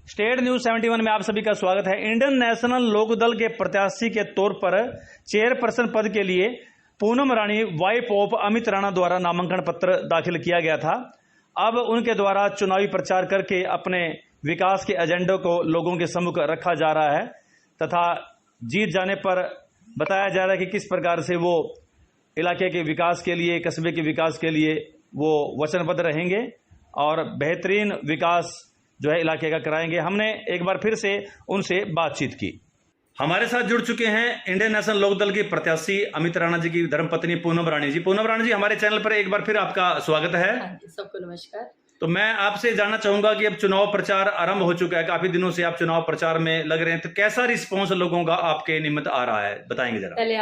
State news 71 में आप सभी का स्वागत है। इंडियन नेशनल लोकदल के प्रत्याशी के तौर पर चेयरपर्सन पद के लिए पूनम रानी वाइफ ऑफ अमित राणा द्वारा नामांकन पत्र दाखिल किया गया था। अब उनके द्वारा चुनावी प्रचार करके अपने विकास के एजेंडे को लोगों के सम्मुख रखा जा रहा है तथा जीत जाने पर बताया जा रहा है कि किस प्रकार से वो इलाके के विकास के लिए, कस्बे के विकास के लिए वो वचनबद्ध रहेंगे और बेहतरीन विकास जो है इलाके का कराएंगे। हमने एक बार फिर से उनसे बातचीत की। हमारे साथ जुड़ चुके हैं इंडियन नेशनल लोकदल की प्रत्याशी अमित राणा जी की धर्मपत्नी पूनम रानी जी। पूनम रानी जी, हमारे चैनल पर एक बार फिर आपका स्वागत है। सबको नमस्कार। तो मैं आपसे जानना चाहूंगा कि अब चुनाव प्रचार आरंभ हो चुका है, काफी दिनों से आप चुनाव प्रचार में लग रहे हैं, तो कैसा रिस्पॉन्स लोगों का आपके निमित्त आ रहा है, बताएंगे जरा। पहले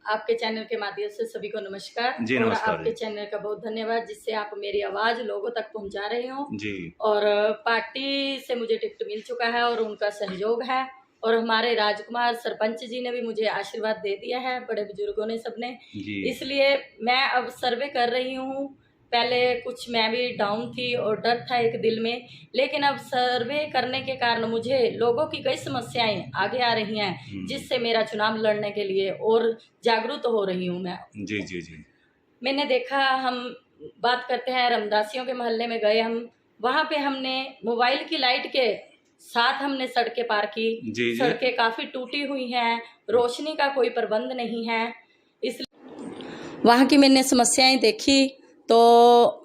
आपके चैनल के माध्यम से सभी को नमस्कार जी। नमस्कार। और आपके चैनल का बहुत धन्यवाद जिससे आप मेरी आवाज लोगों तक पहुंचा रहे हो जी। और पार्टी से मुझे टिकट मिल चुका है और उनका सहयोग है और हमारे राजकुमार सरपंच जी ने भी मुझे आशीर्वाद दे दिया है, बड़े बुजुर्गों ने, सबने। इसलिए मैं अब सर्वे कर रही हूँ। पहले कुछ मैं भी डाउन थी और डर था एक दिल में, लेकिन अब सर्वे करने के कारण मुझे लोगों की कई समस्याएं आगे आ रही हैं जिससे मेरा चुनाव लड़ने के लिए और जागरूक हो रही हूं मैं। जी जी जी। मैंने देखा, हम बात करते हैं रमदासियों के मोहल्ले में गए हम, वहां पे हमने मोबाइल की लाइट के साथ हमने सड़कें पार की। सड़कें काफी टूटी हुई हैं, रोशनी का कोई प्रबंध नहीं है। इसलिए वहां की मैंने समस्याएं देखी तो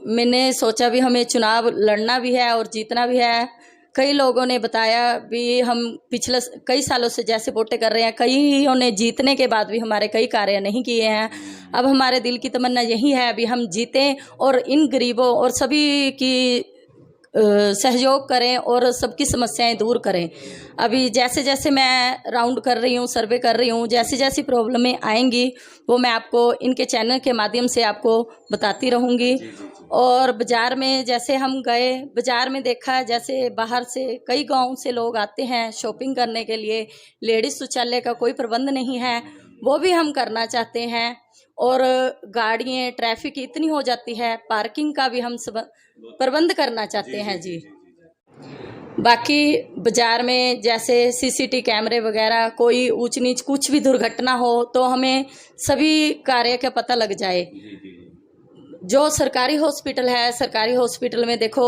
मैंने सोचा भी हमें चुनाव लड़ना भी है और जीतना भी है। कई लोगों ने बताया भी हम पिछले कई सालों से जैसे वोटें कर रहे हैं, कईयों ने जीतने के बाद भी हमारे कई कार्य नहीं किए हैं। अब हमारे दिल की तमन्ना यही है अभी हम जीतें और इन गरीबों और सभी की सहयोग करें और सबकी समस्याएं दूर करें। अभी जैसे जैसे मैं राउंड कर रही हूँ, सर्वे कर रही हूँ, जैसी जैसी प्रॉब्लमें आएंगी वो मैं आपको इनके चैनल के माध्यम से आपको बताती रहूँगी। और बाज़ार में जैसे हम गए, बाज़ार में देखा जैसे बाहर से कई गाँव से लोग आते हैं शॉपिंग करने के लिए, लेडीज़ शौचालय का कोई प्रबंध नहीं है, वो भी हम करना चाहते हैं। और गाड़ियाँ, ट्रैफिक इतनी हो जाती है, पार्किंग का भी हम सब प्रबंध करना चाहते हैं जी। बाकी बाजार में जैसे सीसीटीवी कैमरे वगैरह, कोई ऊंच नीच कुछ भी दुर्घटना हो तो हमें सभी कार्य का पता लग जाए। जो सरकारी हॉस्पिटल है, सरकारी हॉस्पिटल में देखो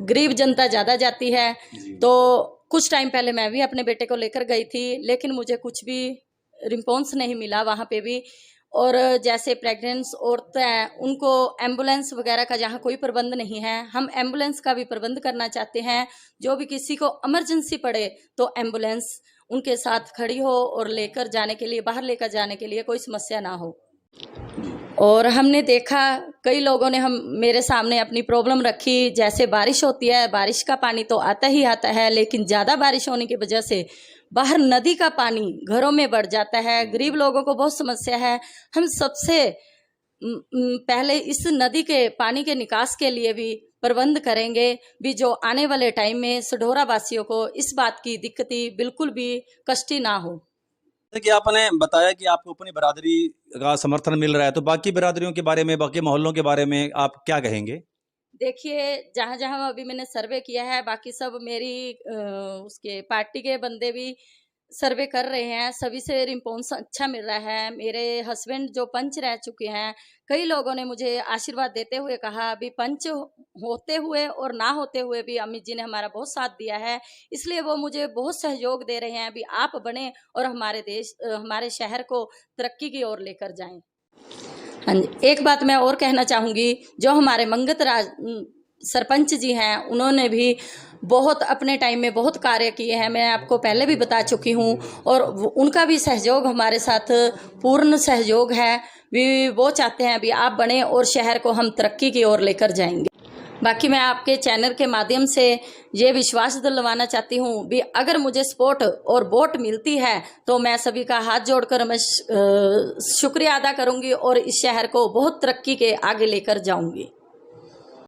गरीब जनता ज़्यादा जाती है। तो कुछ टाइम पहले मैं भी अपने बेटे को लेकर गई थी, लेकिन मुझे कुछ भी रिस्पॉन्स नहीं मिला वहाँ पे भी। और जैसे प्रेग्नेंट औरतें हैं उनको एम्बुलेंस वगैरह का जहाँ कोई प्रबंध नहीं है, हम एम्बुलेंस का भी प्रबंध करना चाहते हैं। जो भी किसी को इमरजेंसी पड़े तो एम्बुलेंस उनके साथ खड़ी हो और लेकर जाने के लिए, बाहर लेकर जाने के लिए कोई समस्या ना हो। और हमने देखा कई लोगों ने मेरे सामने अपनी प्रॉब्लम रखी। जैसे बारिश होती है, बारिश का पानी तो आता ही आता है, लेकिन ज़्यादा बारिश होने की वजह से बाहर नदी का पानी घरों में बढ़ जाता है। गरीब लोगों को बहुत समस्या है। हम सबसे पहले इस नदी के पानी के निकास के लिए भी प्रबंध करेंगे भी, जो आने वाले टाइम में सढौरा वासियों को इस बात की दिक्कत बिल्कुल भी कष्टी ना हो। कि आपने बताया कि आपको अपनी बिरादरी का समर्थन मिल रहा है, तो बाकी बिरादरियों के बारे में, बाकी मोहल्लों के बारे में आप क्या कहेंगे? देखिए, जहाँ जहाँ अभी मैंने सर्वे किया है, बाकी सब मेरी उसके पार्टी के बंदे भी सर्वे कर रहे हैं, सभी से रिस्पॉन्स अच्छा मिल रहा है। मेरे हस्बैंड जो पंच रह चुके हैं, कई लोगों ने मुझे आशीर्वाद देते हुए कहा अभी पंच होते हुए और ना होते हुए भी अमित जी ने हमारा बहुत साथ दिया है, इसलिए वो मुझे बहुत सहयोग दे रहे हैं। अभी आप बने और हमारे देश, हमारे शहर को तरक्की की ओर लेकर जाएं। हाँ जी, एक बात मैं और कहना चाहूँगी, जो हमारे मंगत राज सरपंच जी हैं उन्होंने भी बहुत अपने टाइम में बहुत कार्य किए हैं, मैं आपको पहले भी बता चुकी हूँ। और उनका भी सहयोग हमारे साथ पूर्ण सहयोग है भी। वो चाहते हैं अभी आप बने और शहर को हम तरक्की की ओर लेकर जाएंगे। बाकी मैं आपके चैनल के माध्यम से ये विश्वास दिलवाना चाहती हूँ भी अगर मुझे सपोर्ट और वोट मिलती है तो मैं सभी का हाथ जोड़कर मैं शुक्रिया अदा करूँगी और इस शहर को बहुत तरक्की के आगे लेकर जाऊँगी।